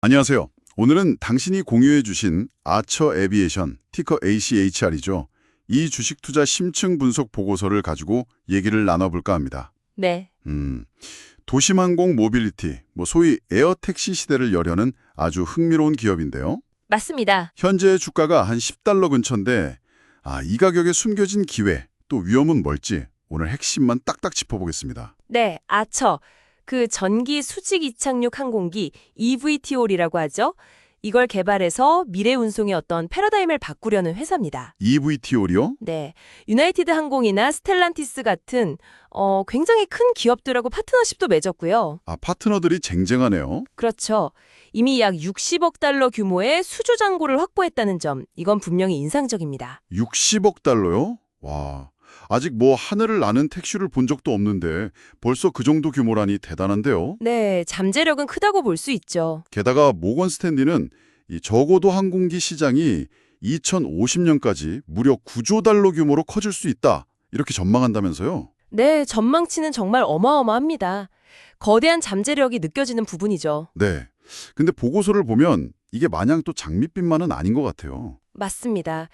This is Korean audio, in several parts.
안녕하세요. 오늘은 당신이 공유해 주신 아처 에비에이션, 티커 ACHR이죠. 이 주식 투자 심층 분석 보고서를 가지고 얘기를 나눠볼까 합니다. 네, 도심항공 모빌리티, 소위 에어택시 시대를 여려는 아주 흥미로운 기업인데요. 맞습니다. 현재 주가가 한 $10 근처인데 이 가격에 숨겨진 기회, 또 위험은 뭘지 오늘 핵심만 딱딱 짚어보겠습니다. 네, 아처. 그 전기 수직 이착륙 항공기 EVTOL이라고 하죠. 이걸 개발해서 미래 운송의 어떤 패러다임을 바꾸려는 회사입니다. EVTOL이요? 네, 유나이티드 항공이나 스텔란티스 같은 굉장히 큰 기업들하고 파트너십도 맺었고요. 파트너들이 쟁쟁하네요. 그렇죠. 이미 약 60억 달러 규모의 수주 잔고를 확보했다는 점, 이건 분명히 인상적입니다. $60억? 와, 아직 하늘을 나는 택시를 본 적도 없는데 벌써 그 정도 규모라니 대단한데요. 네, 잠재력은 크다고 볼 수 있죠. 게다가 모건 스탠리는 이 저고도 항공기 시장이 2050년까지 무려 $9조 규모로 커질 수 있다. 이렇게 전망한다면서요. 네, 전망치는 정말 어마어마합니다. 거대한 잠재력이 느껴지는 부분이죠. 네. 근데 보고서를 보면 이게 마냥 또 장밋빛만은 아닌 것 같아요. 맞습니다.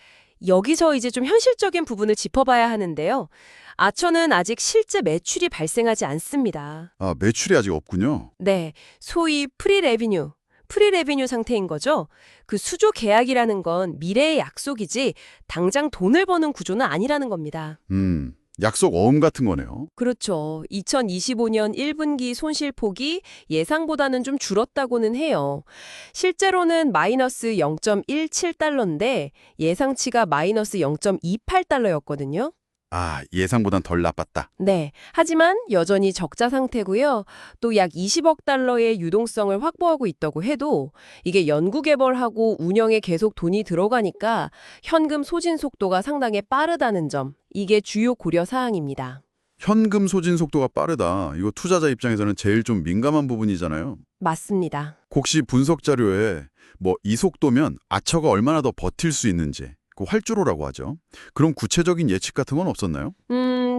여기서 이제 좀 현실적인 부분을 짚어봐야 하는데요. 아처는 아직 실제 매출이 발생하지 않습니다. 매출이 아직 없군요. 네, 소위 프리레비뉴 상태인 거죠. 그 수조 계약이라는 건 미래의 약속이지 당장 돈을 버는 구조는 아니라는 겁니다. 약속 어음 같은 거네요. 그렇죠. 2025년 1분기 손실폭이 예상보다는 좀 줄었다고는 해요. 실제로는 마이너스 0.17달러인데 예상치가 마이너스 0.28달러였거든요. 예상보단 덜 나빴다. 네. 하지만 여전히 적자 상태고요. 또 약 20억 달러의 유동성을 확보하고 있다고 해도 이게 연구 개발하고 운영에 계속 돈이 들어가니까 현금 소진 속도가 상당히 빠르다는 점. 이게 주요 고려 사항입니다. 현금 소진 속도가 빠르다. 이거 투자자 입장에서는 제일 좀 민감한 부분이잖아요. 맞습니다. 혹시 분석 자료에 이 속도면 아처가 얼마나 더 버틸 수 있는지, 그 활주로라고 하죠. 그런 구체적인 예측 같은 건 없었나요?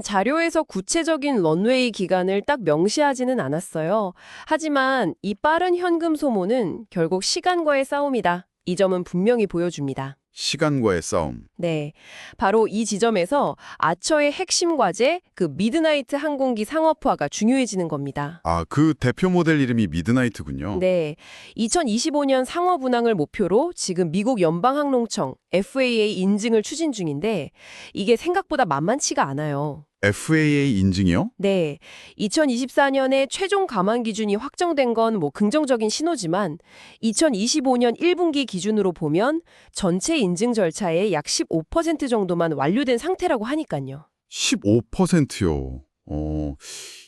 자료에서 구체적인 런웨이 기간을 딱 명시하지는 않았어요. 하지만 이 빠른 현금 소모는 결국 시간과의 싸움이다. 이 점은 분명히 보여줍니다. 시간과의 싸움. 네, 바로 이 지점에서 아처의 핵심 과제, 그 미드나이트 항공기 상업화가 중요해지는 겁니다. 그 대표 모델 이름이 미드나이트군요. 네, 2025년 상업 운항을 목표로 지금 미국 연방항공청 FAA 인증을 추진 중인데 이게 생각보다 만만치가 않아요. FAA 인증이요? 네, 2024년에 최종 감안 기준이 확정된 건 긍정적인 신호지만 2025년 1분기 기준으로 보면 전체 인증 절차의 약 15% 정도만 완료된 상태라고 하니까요. 15%요.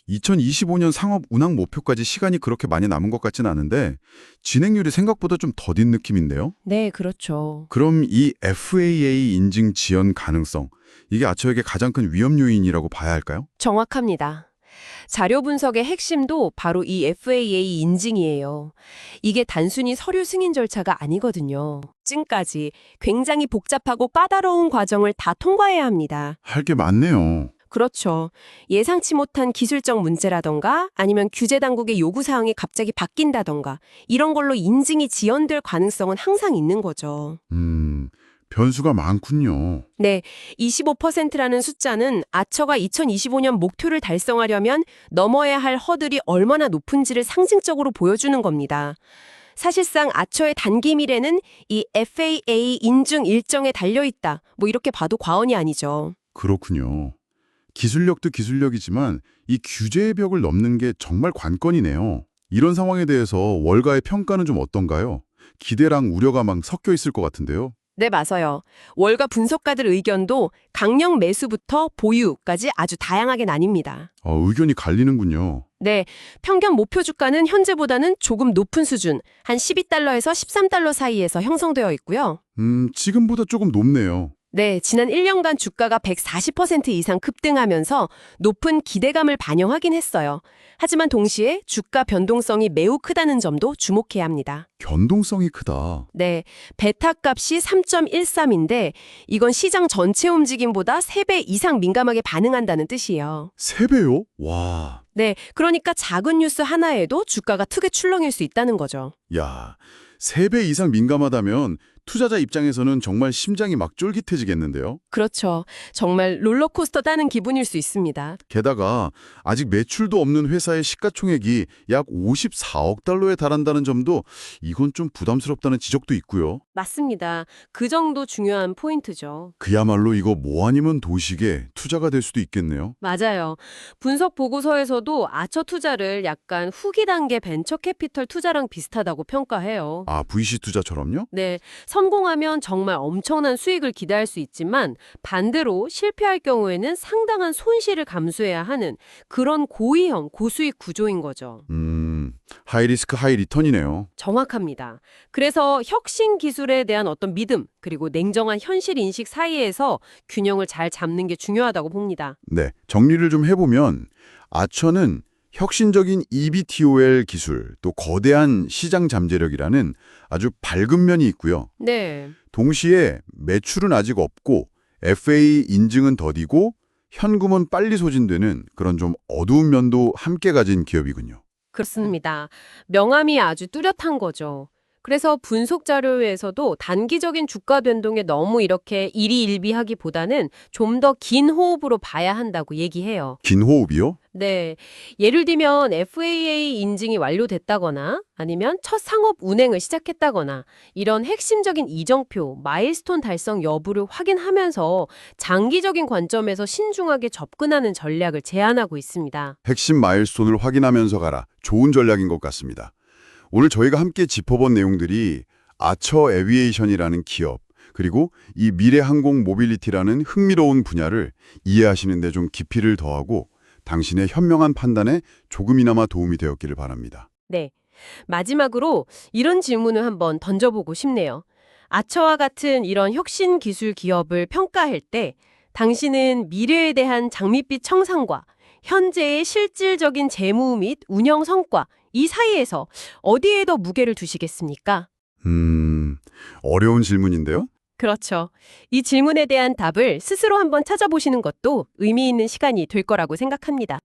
2025년 상업 운항 목표까지 시간이 그렇게 많이 남은 것 같진 않은데 진행률이 생각보다 좀 더딘 느낌인데요? 네, 그렇죠. 그럼 이 FAA 인증 지연 가능성, 이게 아처에게 가장 큰 위험 요인이라고 봐야 할까요? 정확합니다. 자료 분석의 핵심도 바로 이 FAA 인증이에요. 이게 단순히 서류 승인 절차가 아니거든요. 증까지 굉장히 복잡하고 까다로운 과정을 다 통과해야 합니다. 할 게 많네요. 그렇죠. 예상치 못한 기술적 문제라던가 아니면 규제 당국의 요구사항이 갑자기 바뀐다던가 이런 걸로 인증이 지연될 가능성은 항상 있는 거죠. 변수가 많군요. 네, 25%라는 숫자는 아처가 2025년 목표를 달성하려면 넘어야 할 허들이 얼마나 높은지를 상징적으로 보여주는 겁니다. 사실상 아처의 단기 미래는 이 FAA 인증 일정에 달려있다. 이렇게 봐도 과언이 아니죠. 그렇군요. 기술력도 기술력이지만 이 규제의 벽을 넘는 게 정말 관건이네요. 이런 상황에 대해서 월가의 평가는 좀 어떤가요? 기대랑 우려가 막 섞여 있을 것 같은데요. 네, 맞아요. 월가 분석가들 의견도 강력 매수부터 보유까지 아주 다양하게 나뉩니다. 의견이 갈리는군요. 네, 평균 목표 주가는 현재보다는 조금 높은 수준, 한 12달러에서 13달러 사이에서 형성되어 있고요. 지금보다 조금 높네요. 네, 지난 1년간 주가가 140% 이상 급등하면서 높은 기대감을 반영하긴 했어요. 하지만 동시에 주가 변동성이 매우 크다는 점도 주목해야 합니다. 변동성이 크다. 네, 베타 값이 3.13인데 이건 시장 전체 움직임보다 3배 이상 민감하게 반응한다는 뜻이에요. 3배요? 와, 네, 그러니까 작은 뉴스 하나에도 주가가 크게 출렁일 수 있다는 거죠. 야, 3배 이상 민감하다면 투자자 입장에서는 정말 심장이 막 쫄깃해지겠는데요. 그렇죠. 정말 롤러코스터 타는 기분일 수 있습니다. 게다가 아직 매출도 없는 회사의 시가총액이 약 54억 달러에 달한다는 점도 이건 좀 부담스럽다는 지적도 있고요. 맞습니다. 그 정도 중요한 포인트죠. 그야말로 이거 뭐 아니면 도식에 투자가 될 수도 있겠네요. 맞아요. 분석 보고서에서도 아처 투자를 약간 후기 단계 벤처 캐피털 투자랑 비슷하다고 평가해요. 아, VC 투자처럼요? 네, 성공하면 정말 엄청난 수익을 기대할 수 있지만 반대로 실패할 경우에는 상당한 손실을 감수해야 하는 그런 고위험, 고수익 구조인 거죠. 하이리스크 하이리턴이네요. 정확합니다. 그래서 혁신 기술에 대한 어떤 믿음, 그리고 냉정한 현실 인식 사이에서 균형을 잘 잡는 게 중요하다고 봅니다. 네, 정리를 좀 해보면 아처는 혁신적인 EBTOL 기술, 또 거대한 시장 잠재력이라는 아주 밝은 면이 있고요. 네. 동시에 매출은 아직 없고 FA 인증은 더디고 현금은 빨리 소진되는 그런 좀 어두운 면도 함께 가진 기업이군요. 그렇습니다. 명암이 아주 뚜렷한 거죠. 그래서 분석 자료에서도 단기적인 주가 변동에 너무 이렇게 일희일비하기보다는 좀 더 긴 호흡으로 봐야 한다고 얘기해요. 긴 호흡이요? 네. 예를 들면 FAA 인증이 완료됐다거나 아니면 첫 상업 운행을 시작했다거나 이런 핵심적인 이정표, 마일스톤 달성 여부를 확인하면서 장기적인 관점에서 신중하게 접근하는 전략을 제안하고 있습니다. 핵심 마일스톤을 확인하면서 가라. 좋은 전략인 것 같습니다. 오늘 저희가 함께 짚어본 내용들이 아처 에비에이션이라는 기업, 그리고 이 미래 항공 모빌리티라는 흥미로운 분야를 이해하시는 데 좀 깊이를 더하고 당신의 현명한 판단에 조금이나마 도움이 되었기를 바랍니다. 네. 마지막으로 이런 질문을 한번 던져보고 싶네요. 아처와 같은 이런 혁신 기술 기업을 평가할 때 당신은 미래에 대한 장밋빛 청산과 현재의 실질적인 재무 및 운영 성과 이 사이에서 어디에 더 무게를 두시겠습니까? 어려운 질문인데요. 그렇죠. 이 질문에 대한 답을 스스로 한번 찾아보시는 것도 의미 있는 시간이 될 거라고 생각합니다.